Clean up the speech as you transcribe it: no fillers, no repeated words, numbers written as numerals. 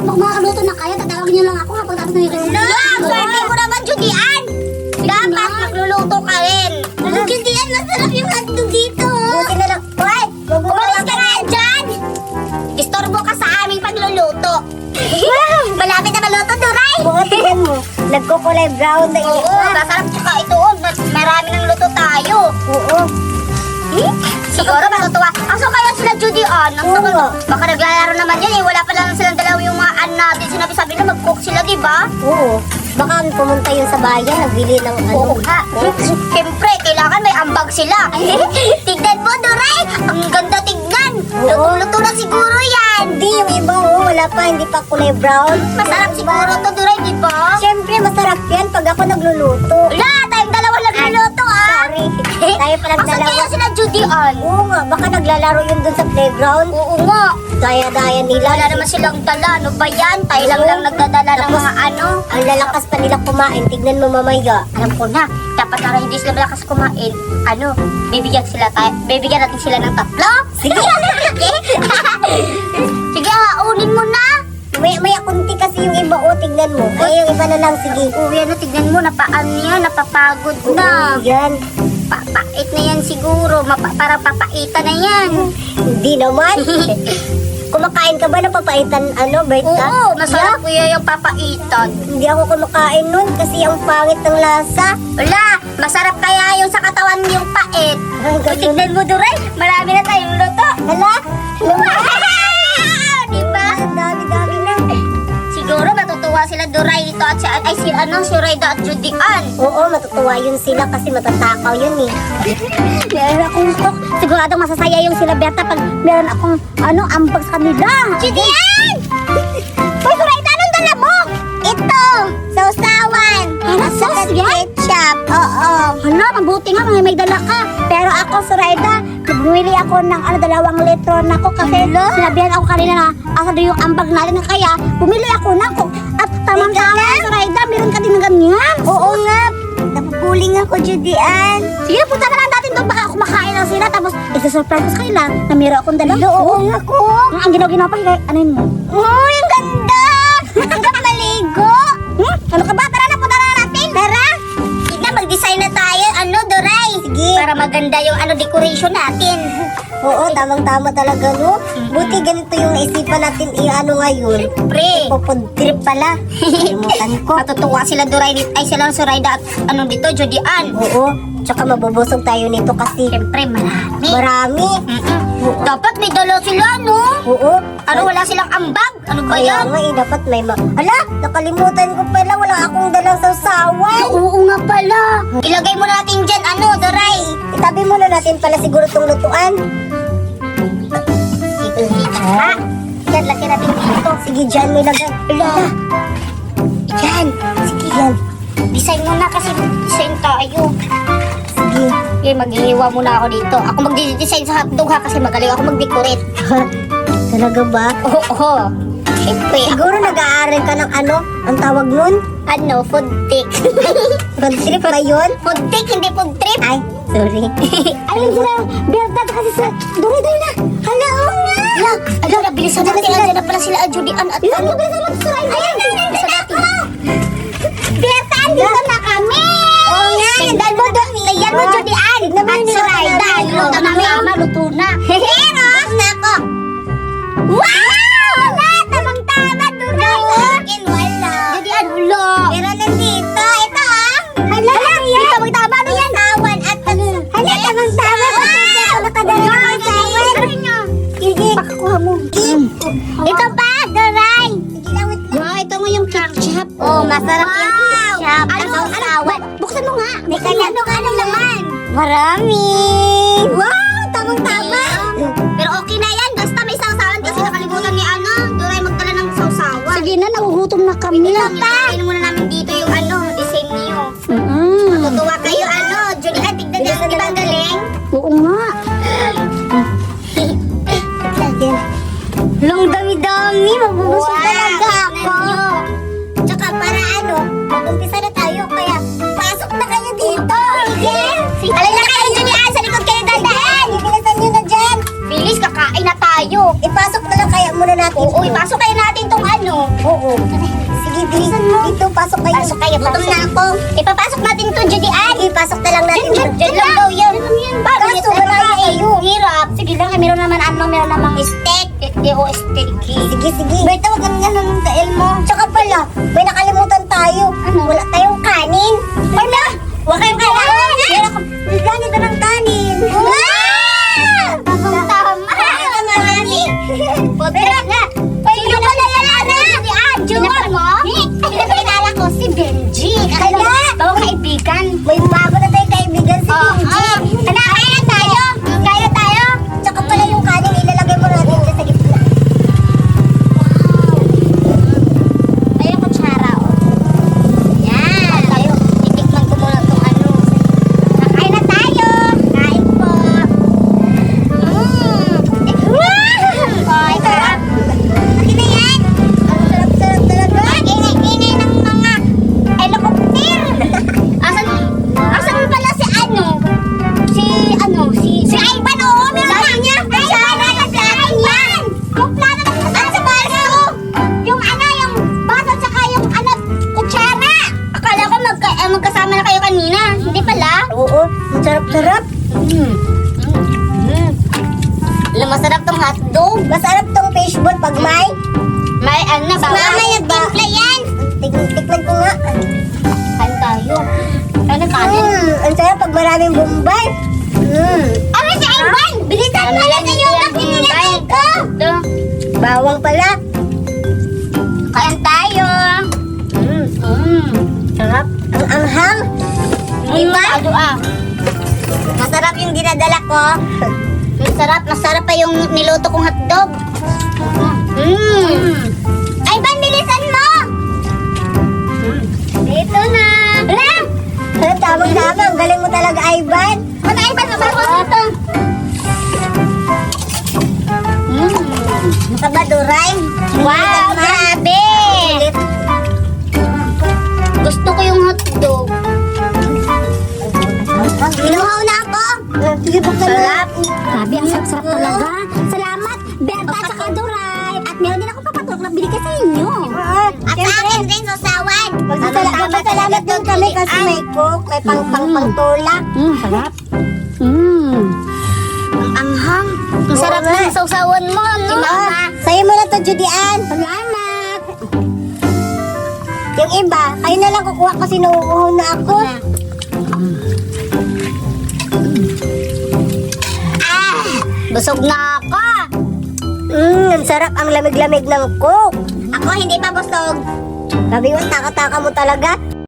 Makakaluto na kayo, tatawagin niyo lang ako kapag tapos na yung Swerte mo naman, Judian! Dapat magluluto ka rin. Judian, masarap yung hotdog dito. Buti na lang. Hoy! Umalis ka nga dyan! Istorbo ka sa aming pagluluto. Malapit na maluto, Duray! Oo, tingnan mo. Nagkukulay brown na yun. Oo, masarap tsaka ito. Marami ng luto tayo. Oo. Siguro matutuwa. Aso kaya sila Judian? Oo. Baka naglalaro naman yan eh. Wala pa lang silang dalawa yung mga natin. Sinabi-sabi na mag-cook sila, di ba? Oo. Baka pumunta yun sa bayan, nagbili ng Oo nga. Siyempre, kailangan may ambag sila. Tignan mo, Duray! Ang ganda tignan! Oo. Luto na siguro yan! Hindi, yung iba, oh, wala pa, hindi pa kulay brown. Masarap siguro to, Duray, di ba? Siyempre, masarap yan pag ako nagluluto. Wala! Tayong dalawa nagluluto, ah! Sorry. Tayo pa Asan nagdalawa. kaya sila Judian? Oo nga, baka naglalaro yun dun sa playground. Oo nga. Daya-daya nila. Wala naman silang dala. Ano ba yan? Tayo lang nagdadala ng mga ano. Ang lalakas pa nila kumain. Tignan mo mamaya. Alam ko na, dapat para hindi sila malakas kumain, bibigyan natin sila ng tatlo. Sige. Sige, unin mo na. May kunti kasi yung iba. O, tignan mo. Ay, yung iba na lang. Sige. Uwi na, tignan mo, napapagod na. Yan. Papait na yan siguro, parang papaitan na yan. Hindi naman. Kumakain ka ba ng papaitan, Berta? Oo, masarap kuya yung papaitan. Hindi ako kumakain nun kasi ang pangit ng lasa. Wala, masarap kaya yung sa katawan yung pait. Ay, ganun. Tignan mo, Duray, marami na tayong luto. Hala? Diba? Ang dami-dami na. Siguro matutuwa sila Duray dito at si Rayda at Judian. Oo, matutuwa yun sila kasi matatakaw yun eh. Meron akong cook. Siguradong masasaya yung sila Berta pag meron akong ambag sa kanila. Judian! Hoy, Surayda, anong dala mo? Ito, sausawan. Ano, sauce yan? Ketchup, oo. Hala, mabuti nga may dala ka. Pero ako, Surayda, bumili ako ng 2 litro na ko kasi sinabihan ako kanina na asa yung ambag natin. Kaya bumili ako na ko. At tamang-tama, Surayda, meron ka din ng ganyan. Oo nga. Napupuling ako, Judian. Sige, punta na lang natin doon. Baka kumakain lang sila. Tapos, isusurprise ko kanila na meron akong dalang Oo nga ko. Ang ginaw-ginaw pa, ano yun mo? Uy, ang ganda! Ang maligo! Ano ka ba? Tara na, punta na natin. Tara! Tignan, mag-design na tayo, Duray. Sige. Para maganda yung decoration natin. Oo, tamang-tama talaga, no? Buti ganito yung naisipan natin ngayon. Pre, Pupod trip pala. Kalimutan ko. matutuwa sila Duray, sila Surayda at dito, Judian. Oo, tsaka mabubusog tayo nito kasi Siyempre, marami. marami. Dapat may dala sila, no? Oo. Wala silang ambag? Ano ba Kaya yan? nga dapat may Hala, nakalimutan ko pala. Wala akong dalang sausawan. Oo nga pala. Ilagay mo natin dyan, Duray. Itabi muna natin pala siguro itong lutuan. Ha? Yan, lagyan natin dito. Sige, dyan mo ilagay. Ala. Yan. Sige, yan. Design muna kasi design tayo. Sige. Okay, maghihiwa muna ako dito. Ako magdi-design sa hotdog ha kasi magaling ako mag-decorate. Talaga ba? Oo. Siyempre, Siguro nag-aaral ka ng ang tawag nun? food take. Road trip ba yun? Food take, hindi food trip. Ay, sorry. Ayun sila, Berta, kasi sa Dory na. Hala, oo nga. Ala, bilisan natin. Andiyan na pala sila, Judian at Bilisan mo, Surayda. Bilisan natin. Berta, andito na kami. Oo nga, tignan mo doon. Tignan mo, Judian. At Surayda. Luto na mama, luto na. Pero, nako. Wow! Wala, tamang-tama, Duray. Wala. Judian, wala. Pero nandito, ito Hala, tamang-tama, ano yan? Tawan at Hala, tamang-tama. nakadala ng sawan. Sige. Pakakuha mo. Ito pa, Doray. Wow, ito nga yung ketchup. Oh, masarap yung ketchup. Ano? Buksan mo nga. May anong laman? Marami. Wow, tamang-tama. Pero okay na yan. Basta may sausawan kasi nakalimutan ni Duray magdala ng sausawan. Sige na, nagugutom na kami. Ilagay muna namin dito yung design niyo. Tutuwa kayo, Julian, tignan niyo. Di ba ang galing? Oo nga. Long dami-dami. Mabubusog talaga ako. Tignan niyo. Tsaka para mag-umpisa na tayo. Kaya, pasok na kayo dito. Sige. Alay na kayo, Julian. Sa likod kayo dadaan. Bilisan nyo na dyan. Bilis, kakain na tayo. Ipasok na lang kaya muna natin. Oo, ipasok kayo natin tong Oo. Sige, dito, pasok kayo. Pasok kayo, gutom na ako. Ipapasok natin to, Judy Ann. Ipasok na lang natin. Diyan lang daw yan. Kaso, wala kayo. Hirap. Sige lang, meron namang steak. steak. Sige. Berta, wag kang yan ng dahil mo. Tsaka pala, may nakalimutan tayo. Wala tayong kanin. Wala! Huwag kayong kailangan. Ganito ng kanin. Tama! Pero nga, sino pala yan, Ana? Si Adjo. Pinapakilala ko si Benji. Bawang kaibigan. May bago na tayong kaibigan si Benji. Kaya tayo. Kaya tayo. Tsaka pala yung kanin, ilalagay mo natin dyan sa gitna. Ayun, kutsara, oh. Yan. Tayo. Titikman ko muna itong ano. Nakain na tayo. Kain po. Ay, sarap. Akin na yan. Ang sarap-sarap talaga. Ingay-ingay ng mga helicopter. Asan pala si ano? Si Ivan, oo. Meron niya. Si Ivan. Yung plano na sa barko. Yung baso tsaka yung kutsara. Akala ko magkasama na kayo kanina. Hindi pala. Oo, ang sarap-sarap. Masarap tong hotdog. Masarap tong fishball pag may. May ano, Si Mama nagtimpla yan. Tikman ko nga. Kain tayo. Kain kanin. Ang sarap pag maraming bombay. Ano si Ivan? Bilisan mo lang sa yung nakinilagay ko. Bawang pala. Kain tayo. Sarap. Ang anghang. Diba? Masarap yung dinadala ko. Masarap pa yung niluto kong hotdog. Ivan, bilisan mo! Dito na. Tamang-tama. Ang galing mo talaga, Ivan. Ano, Ivan? Mabago ito. Makabaduray. Wow, grabe! Gusto ko yung hotdog. Inuhaw na ako. Sige, buksan mo. Sarap. Grabe, ang sarap talaga. Salamat, Berta at saka Duray. At meron din ako papatok na binigay sa inyo. At sa akin rin, sasawan. Magpasalamat din kami kasi may coke, may pang-tulak. Sarap. Ang anghang. Ang sarap Oo nga. ng sausawan mo, no? Sa'yo mo na to, Judy Ann. Salamat. Yung iba, kayo na lang kukuha kasi nauuhaw na ako. Busog na ako. Ang sarap ang lamig-lamig ng coke. Ako hindi pa busog. Sabi mo, taka-taka mo talaga.